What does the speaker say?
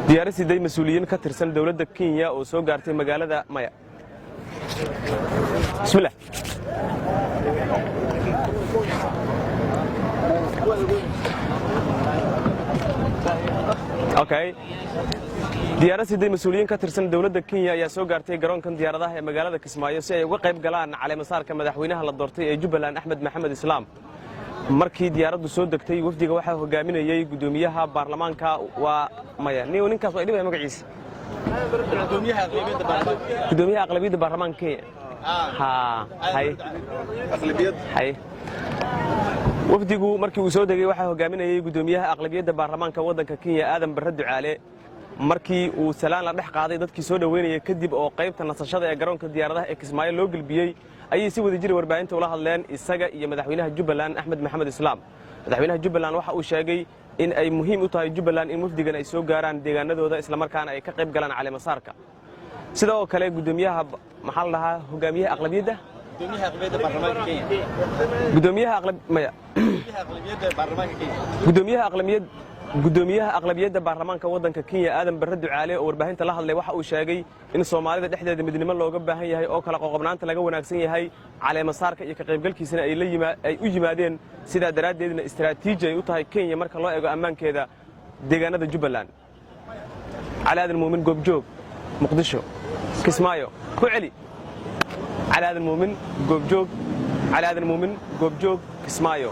diyaarad siday mas'uuliyiin ka tirsan dawladda Kenya oo soo gaartay magaalada Maya. Bismillah. Okay. diyaarad siday mas'uuliyiin ka tirsan dawladda Kenya ayaa soo gaartay garoonkan diyaaradaha ee magaalada Kismaayo si ay uga qayb galaan caleemasaarka madaxweynaha la doortay ee Jubbaland Axmed Maxamed Islaam. markii diyaaraddu soo degtay wafdiga waxaa hogaaminayay gudoomiyaha baarlamaanka waa Maya ninkaas waa dhibay magaciisa gudoomiyaha aqlabiyadda baarlamaanka Kenya hay wafdigu markii uu soo degay waxaa hogaaminayay gudoomiyaha aqlabiyadda baarlamaanka waddanka Kenya Aadan Barre Ducaale markii uu salaan la dhex qaaday dadkii soo dhaweynayay kadib oo qaybta nasashada ee garoonka diyaaradaha ee Kismaayo loo galbiyay ayay si wada jir warbaahinta ula hadleen isaga iyo madaxweynaha Jubbaland Axmed Maxamed Islaam. madaxweynaha Jubbaland waxa uu sheegay in ay muhiim u tahay Jubbaland in wafdigan ay soo gaaraan deegaanadooda isla markaana ay ka qayb galaan caleemasaarka. sidoo kale gudoomiyaha maxal lahaa hogaamiyaha aqlabiyadda baarlamaanka Kenya gudoomiyaha aqlabiyadda baarlamaanka waddanka Kenya Aadan Barre Ducaale oo warbaahinta la hadlay waxa uu sheegay in Soomaalida dhexdeeda midnimo looga baahan yahay oo kala qoqobnaanta laga wanaagsan yahay caleemasaarka iyo ka qaybgalkiisana ay u yimaadeen sida daraadeedna istiraatiiji ay u tahay Kenya marka loo eego ammaankeeda deegaanada Jubbaland. Cali Aadan Muumin Goobjoog Muqdisho Kismaayo ku celi Cali Aadan Muumin Goobjoog Kismaayo